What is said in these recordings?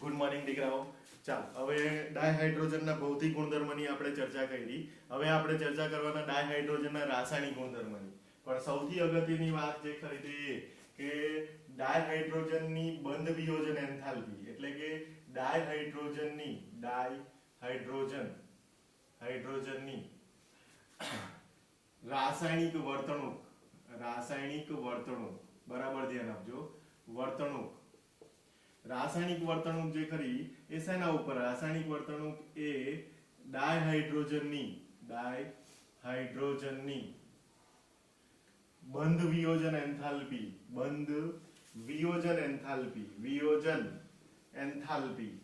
Good morning દીકરાઓ. ચાલ હવે ડાયહાઇડ્રોજનના ભૌતિક ગુણધર્મની આપણે ચર્ચા કરી. હવે આપણે ચર્ચા કરવાના ડાયહાઇડ્રોજનના રાસાયણિક ગુણધર્મની. પણ સૌથી અગત્યની વાત જે ખરી તે એ કે ડાયહાઇડ્રોજનની બંધ વિયોજન એન્થાલ્પી એટલે કે હાઇડ્રોજનની રાસાયણિક વર્તણૂક બરાબર ધ્યાન આપજો. રાસાયણિક વર્તણૂક જે ખરી એ શેના ઉપર? રાસાયણિક વર્તણૂક એ ડાયહાઇડ્રોજનની બંધ વિયોજન એન્થાલ્પી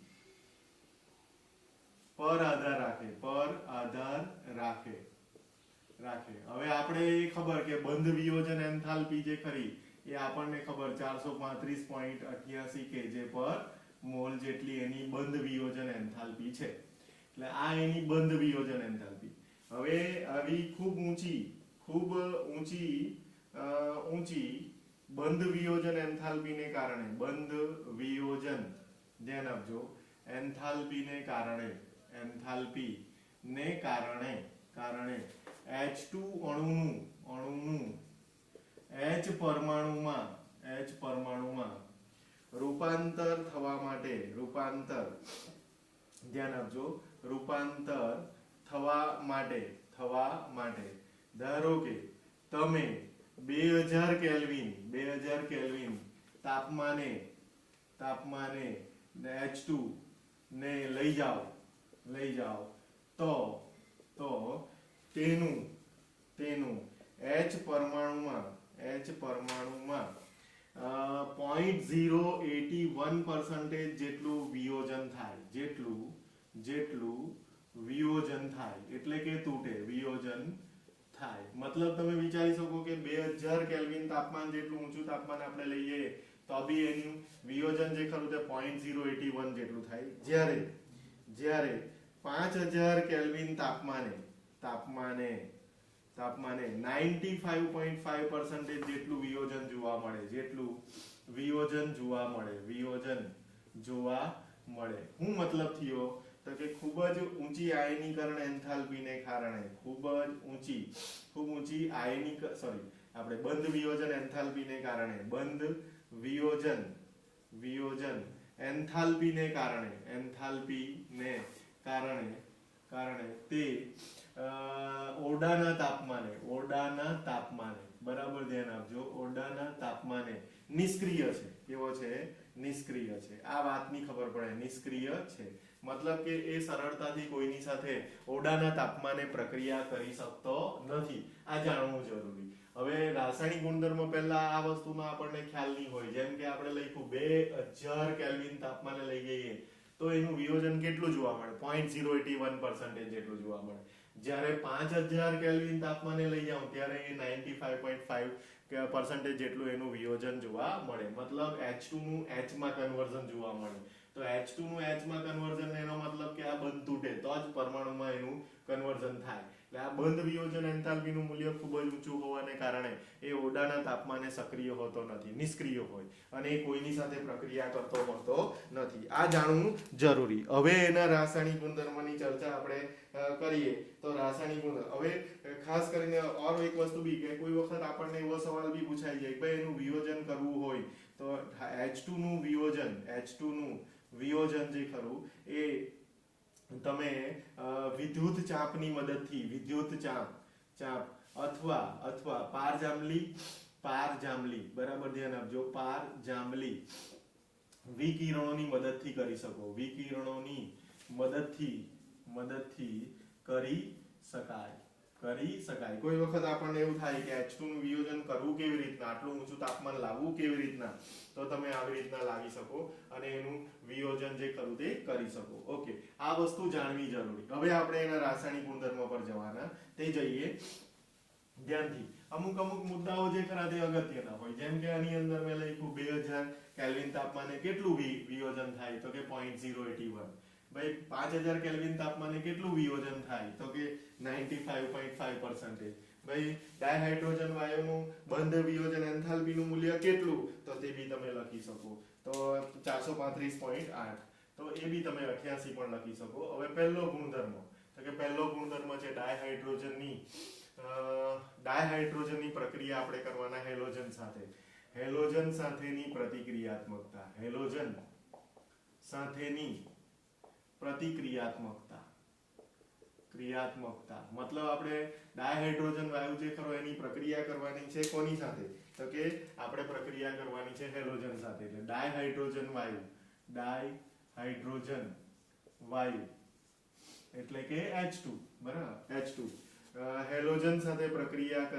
પર આધાર રાખે. હવે આપણે એ ખબર કે બંધ વિયોજન એન્થાલ્પી જે ખરી એ આપણને ખબર 435.88 કેજે પર મોલ જેટલી એની બંધ વિયોજન એન્થાલ્પી છે. એટલે આ એની બંધ વિયોજન એન્થાલ્પી. હવે આવી ખૂબ ઊંચી બંધ વિયોજન એન્થાલ્પીને કારણે ધ્યાન આપજો, એન્થાલ્પીને કારણે H2 અણુનું H પરમાણુમાં રૂપાંતર થવા માટે ધારો કે તમે 2000 કેલ્વિન તાપમાને H2 ને લઈ જાઓ તો તેનું H પરમાણુમાં 0.081% જેટલું વિયોજન થાય એટલે કે તૂટે, વિયોજન થાય. મતલબ તમે વિચારી શકો કે 2000 કેલ્વિન તાપમાન જેટલું ઊંચું તાપમાન આપણે લઈએ તો બી એનું વિયોજન જે ખરું તે 0.081 જેટલું થાય. જ્યારે 5000 કેલ્વિન તાપમાને 95.5% જેટલું વિયોજન જોવા મળે. શું મતલબ થયો? તો કે ખૂબ જ ઊંચી આયનીકરણ એન્થાલ્પીને કારણે આપણે બંધ વિયોજન એન્થાલ્પીને કારણે તે ઓરડાના તાપમાને બરાબર ધ્યાન આપજો, ઓરડાના તાપમાને નિષ્ક્રિય છે. કેવો છે? નિષ્ક્રિય છે. આ વાતની ખબર પડે, નિષ્ક્રિય છે મતલબ કે એ સરળતાથી કોઈની સાથે ઓરડાના તાપમાને પ્રક્રિયા કરી શકતો નથી. આ જાણવું જરૂરી. હવે રાસાયણિક ગુણધર્મ પહેલા આ વસ્તુમાં આપણને ખ્યાલ નહીં હોય. જેમ કે આપણે લખ્યું 2000 કેલ્વિન તાપમાને લઈ જઈએ તો એનું વિયોજન કેટલું જોવા મળે? 0.081% જેટલું જોવા મળે. જ્યારે 5000 કેલ્વિન તાપમાને લઈ જાઉં ત્યારે એ 95.5% જેટલું એનું વિયોજન જોવા મળે. મતલબ H2 નું H માં કન્વર્ઝન જોવા મળે. તો H2 નું H માં કન્વર્ઝન એનો મતલબ કે આ બંધ તૂટે તો જ પરમાણુમાં એનું કન્વર્ઝન થાય. એટલે આ બંધ વિયોજન એન્થાલ્પીનું મૂલ્ય ખૂબ જ ઊંચું હોવાને કારણે એ ઓરડાના તાપમાને સક્રિય હોતો નથી, નિષ્ક્રિય હોય અને એ કોઈની સાથે પ્રક્રિયા કરતો હોતો નથી. આ જાણવું જરૂરી. હવે એના રાસાયણિક ગુણધર્મની ચર્ચા આપણે કરીએ તો રાસાયણિક ગુણધર્મ. હવે ખાસ કરીને ઓર એક વસ્તુ બી કે કોઈ વખત આપણને એવો સવાલ બી પૂછાઈ જાય કે એનું વિયોજન કરવું હોય તો H2 નું વિયોજન જે ખરું એ તમે વિદ્યુત ચાપની મદદથી અથવા પારજાંબલી બરાબર ધ્યાન આપજો, પારજાંબલી વિકિરણોની મદદથી કરી શકો. મદદથી કરી શકાય. કોઈ વખત આપણને એવું થાય કે H2 નું વિયોજન કરવું કેવી રીતના, આટલું ઊંચું તાપમાન લાવવું કેવી રીતના, તો તમે આવી રીતના લાવી શકો અને એનું વિયોજન જે ખરું તે કરી શકો. ઓકે, આ વસ્તુ જાણવી જરૂરી. હવે આપણે એના રાસાયણિક ગુણધર્મો પર જવાના. તે જઈએ ધ્યાનથી. અમુક મુદ્દાઓ જે ખરા તે અગત્યના હોય. જેમ કે આની અંદર મેં લખ્યું 2000 કેલ્વિન તાપમાને કેટલું વિયોજન થાય તો કે 0.081. ભાઈ 5000 કેલ્વિન તાપમાને કેટલું વિયોજન થાય તો કે 95.5%. ભાઈ ડાયહાઇડ્રોજન વાયુનું બંધ વિયોજન એન્થાલ્પીનું મૂલ્ય કેટલું તો તે બી તમે લખી શકો. તો 435.8. તો એ બી તમે 88 પણ લખી શકો. હવે પહેલો ગુણધર્મ, તો કે પહેલો ગુણધર્મ છે ડાયહાઇડ્રોજનની પ્રક્રિયા આપણે કરવાના હેલોજન સાથે. હેલોજન સાથેની પ્રતિક્રિયાત્મકતા, હેલોજન સાથેની પ્રતિક્રિયાત્મકતા, ક્રિયાત્મકતા મતલબ આપણે ડાયહાઇડ્રોજન વાયુ જે ખરો એની પ્રક્રિયા કરવાની છે કોની સાથે? તો કે આપણે પ્રક્રિયા કરવાની છે હેલોજન સાથે. એટલે ડાયહાઇડ્રોજન વાયુ એટલે કે H2, બરાબર, H2 હેલોજન સાથે પ્રક્રિયા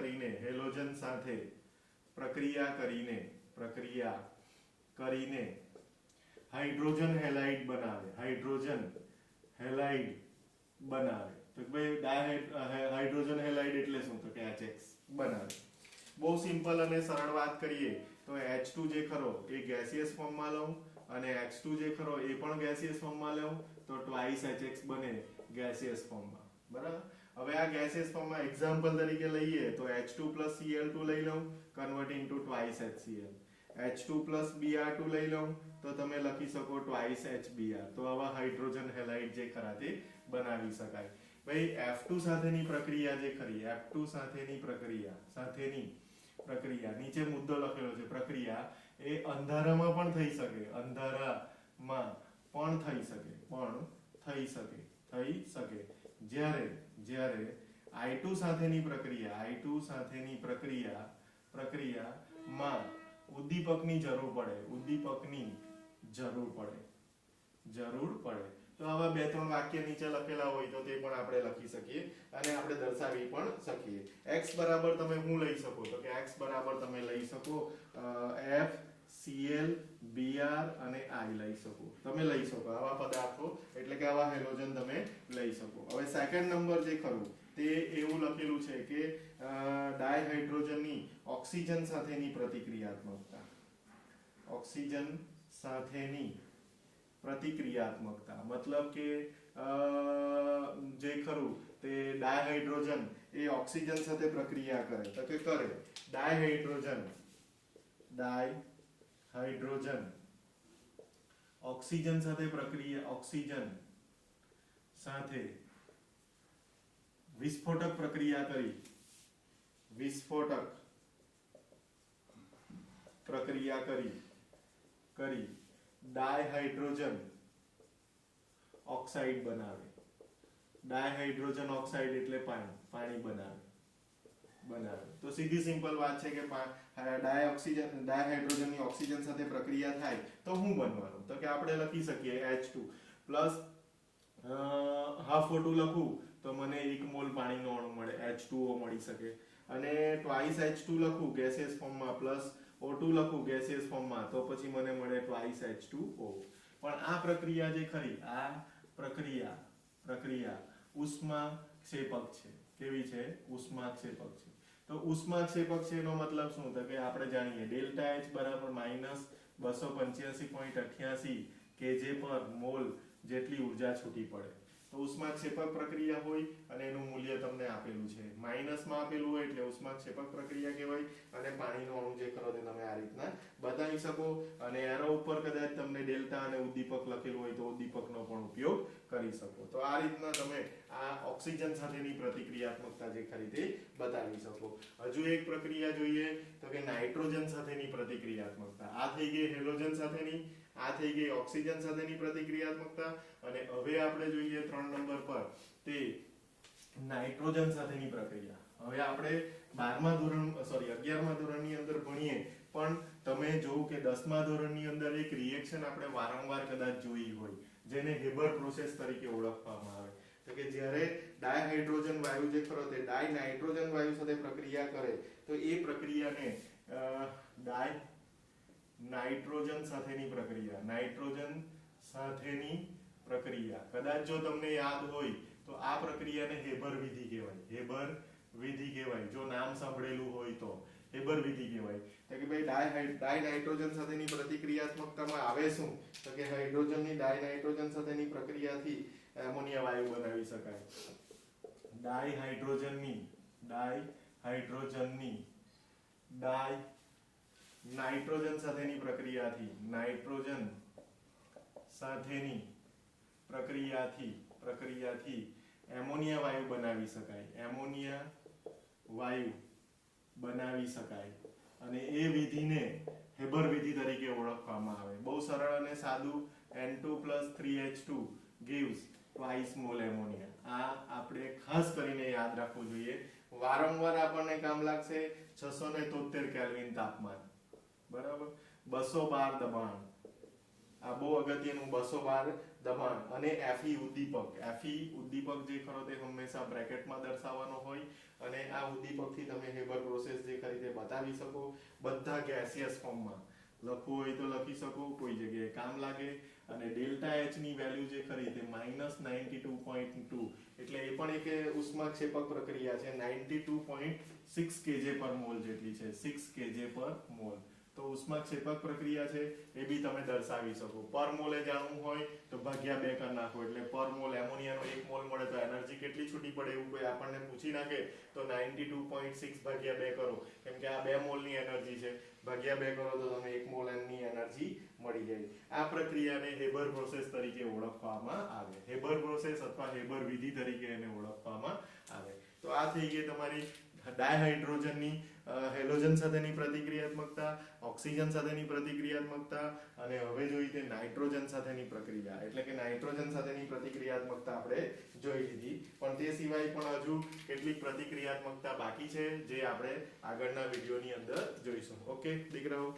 કરીને હાઇડ્રોજન હેલાઇડ બનાવે. તો ભાઈ હાઇડ્રોજન હેલાઇડ એટલે શું? તો કે HX બનાવે. બહુ સિમ્પલ અને સરળ વાત કરીએ તો H2 જે ખરો એ ગેસિયસ ફોર્મમાં લઉં અને H2 જે ખરો એ પણ ગેસિયસ ફોર્મમાં લઉં તો ટ્વાઇસ HX બને ગેસિયસ ફોર્મમાં. બરાબર. હવે આ ગેસિયસ ફોર્મમાં એક્ઝામ્પલ તરીકે લઈએ તો H2 Cl2 લઈ લઉં, convert into twice HCl. H2 Br2 લઈ લઉં તો તમે લખી શકો ટ્વાઇસ HBr. તો આવા હાઇડ્રોજન હેલાઇડ જે ખરા તે બનાવી શકાય. ભાઈ F2 સાથેની પ્રક્રિયા જે ખરી, F2 સાથેની પ્રક્રિયા નીચે મુદ્દો લખેલો છે. પ્રક્રિયા એ અંધારામાં પણ થઈ શકે, જ્યારે I2 સાથેની પ્રક્રિયામાં ઉદ્દીપકની જરૂર પડે. તો આવા બે ત્રણ વાક્ય નીચે લખેલા હોય તો તે પણ આપણે લખી શકીએ અને આપણે દર્શાવી પણ શકીએ. x બરાબર તમે શું લઈ શકો? તો કે x બરાબર તમે લઈ શકો F Cl Br અને I લઈ શકો. તમે લઈ શકો આવા પદાર્થો, એટલે કે આવા હેલોજન તમે લઈ શકો. હવે સેકન્ડ નંબર જે ખરું તે એવું લખેલું છે કે ડાયહાઇડ્રોજનની ઓક્સિજન સાથેની પ્રતિક્રિયાત્મકતા મતલબ કે જે ખરું તે ડાયહાઇડ્રોજન એ ઓક્સિજન સાથે પ્રક્રિયા કરે. તો કે કરે ડાયહાઇડ્રોજન ઓક્સિજન સાથે વિસ્ફોટક પ્રક્રિયા કરી ડાયહાઇડ્રોજન ઓક્સાઇડ બનાવે. ડાયહાઇડ્રોજન ઓક્સાઇડ એટલે પાણી બનાવે. તો સીધી સિમ્પલ વાત છે કે ડાયહાઇડ્રોજનની ઓક્સિજન સાથે પ્રક્રિયા થાય તો શું બનવાનું? તો કે આપણે લખી શકીએ H2 પ્લસ હાફ O2 લખું તો મને 1 મોલ પાણીનો અણુ મળે, H2O મળી શકે. અને ટ્વાઇસ H2 લખું ગેસિયસ ફોર્મમાં પ્લસ O2 લખું ગેસિયસ ફોર્મમાં તો પછી મને મળે ટ્વાઇસ H2O. પણ આ પ્રક્રિયા જે ખરી, આ પ્રક્રિયા ઉષ્માક્ષેપક છે. કેવી છે? ઉષ્માક્ષેપક છે. તો ઉષ્માક્ષેપક છે એનો મતલબ શું? તો કે આપણે જાણીએ ડેલ્ટા H બરાબર -285.88 kJ પર મોલ જેટલી ઉર્જા છૂટી પડે. તો ઉષ્માક્ષેપક પ્રક્રિયા હોય અને એનું મૂલ્ય તમને આપેલું છે, માઇનસમાં આપેલું હોય એટલે ઉષ્માક્ષેપક પ્રક્રિયા કહેવાય. અને પાણીનો અણુ જે ખરો તે તમે આ રીતના બતાવી શકો. અને એરો ઉપર કદાચ તમને ડેલ્ટા અને ઉદ્દીપક લખેલું હોય તો ઉદ્દીપકનો પણ ઉપયોગ કરી શકો. તો આ રીતના તમે આ ઓક્સિજન સાથેની પ્રતિક્રિયાત્મકતા જે ખરી તે બતાવી શકો. હજુ એક પ્રક્રિયા જોઈએ તો કે નાઇટ્રોજન સાથેની પ્રતિક્રિયાત્મકતા. આ થઈ ગઈ હેલોજન સાથેની, આ થઈ ગઈ ઓક્સિજન સાથેની પ્રતિક્રિયાત્મકતા. અને હવે આપણે જોઈએ 3 નંબર પર તે નાઇટ્રોજન સાથેની પ્રક્રિયા. હવે આપણે 11મા ધોરણની અંદર ભણીએ પણ તમે જોવું કે 10મા ધોરણની અંદર એક રિએક્શન આપણે વારંવાર કદાચ જોઈ હોય જેને હેબર પ્રોસેસ તરીકે ઓળખવામાં આવે. તો કે જ્યારે ડાયહાઇડ્રોજન વાયુ જે ખરો તે ડાયનાઇટ્રોજન વાયુ સાથે પ્રક્રિયા કરે તો એ પ્રક્રિયાને નાઇટ્રોજન સાથેની પ્રક્રિયા કદાચ જો તમને યાદ હોય તો આ પ્રક્રિયાને હેબર વિધિ કહેવાય. જો નામ સાંભળેલું હોય તો હેબર વિધિ કહેવાય. તો કે ભાઈ ડાયનાઇટ્રોજન સાથેની પ્રતિક્રિયાત્મકતામાં આવે શું? તો કે હાઇડ્રોજનની ડાયનાઇટ્રોજન સાથેની પ્રક્રિયાથી એમોનિયા વાયુ બનાવી શકાય. ડાયહાઇડ્રોજનની નાઇટ્રોજન સાથેની પ્રક્રિયાથી નાઇટ્રોજન સાથેની પ્રક્રિયાથી એમોનિયા વાયુ બનાવી શકાય. એમોનિયા વાયુ બનાવી શકાય અને એ વિધિને હેબર વિધિ તરીકે ઓળખવામાં આવે. બહુ સરળ અને સાદું. N2 + 3H2 gives twice mole ammonia. આ આપણે ખાસ કરીને યાદ રાખવું જોઈએ. વારંવાર આપણને કામ લાગશે. 673 કેલ્વિન તાપમાન, બરાબર, 212 દબાણ, આ બહુ અગત્યનું, 212 દબાણ અને Fe ઉદ્દીપક. Fe ઉદ્દીપક જે ખરો તે હંમેશા બ્રેકેટમાં દર્શાવવાનો હોય અને આ ઉદ્દીપકથી તમે હેબર પ્રોસેસ જે ખરી તે બતાવી શકો. બધા ગેસિયસ ફોર્મમાં લખવું હોય તો લખી શકો, કોઈ જગ્યાએ કામ લાગે. અને ડેલ્ટા H ની વેલ્યુ જે ખરી તે -92.2, એટલે એ પણ એક ઉષ્માક્ષેપક પ્રક્રિયા છે. 92.6 kJ/mol જેટલી છે, 6 kJ/mol. તો ઉષ્માક્ષેપક પ્રક્રિયા છે એ બી તમે દર્શાવી શકો. પર મોલે જાણવું હોય તો ભાગ્યા 2 કરી નાખો, એટલે પર મોલ એમોનિયાનો 1 મોલ મળે તો એનર્જી કેટલી છૂટી પડે એવું કોઈ આપણને પૂછી નાખે તો 92.6 ભાગ્યા 2 કરો, કેમ કે આ 2 મોલની એનર્જી છે, ભાગ્યા 2 કરો તો તમને 1 મોલ ની એનર્જી મળી જાય. આ પ્રક્રિયાને હેબર પ્રોસેસ તરીકે ઓળખવામાં આવે. હેબર પ્રોસેસ અથવા હેબર વિધિ તરીકે એને ઓળખવામાં આવે. તો આ થઈ ગઈ તમારી ડાયહાઇડ્રોજનની હેલોજન સાથેની પ્રતિક્રિયાત્મકતા, ઓક્સિજન સાથેની પ્રતિક્રિયાત્મકતા, અને હવે જોઈ તે નાઇટ્રોજન સાથેની પ્રક્રિયા, એટલે કે નાઇટ્રોજન સાથેની પ્રતિક્રિયાત્મકતા આપણે જોઈ લીધી. પણ તે સિવાય પણ હજુ કેટલીક પ્રતિક્રિયાત્મકતા બાકી છે જે આપણે આગળના વિડીયોની અંદર જોઈશું. ઓકે દીકરાઓ.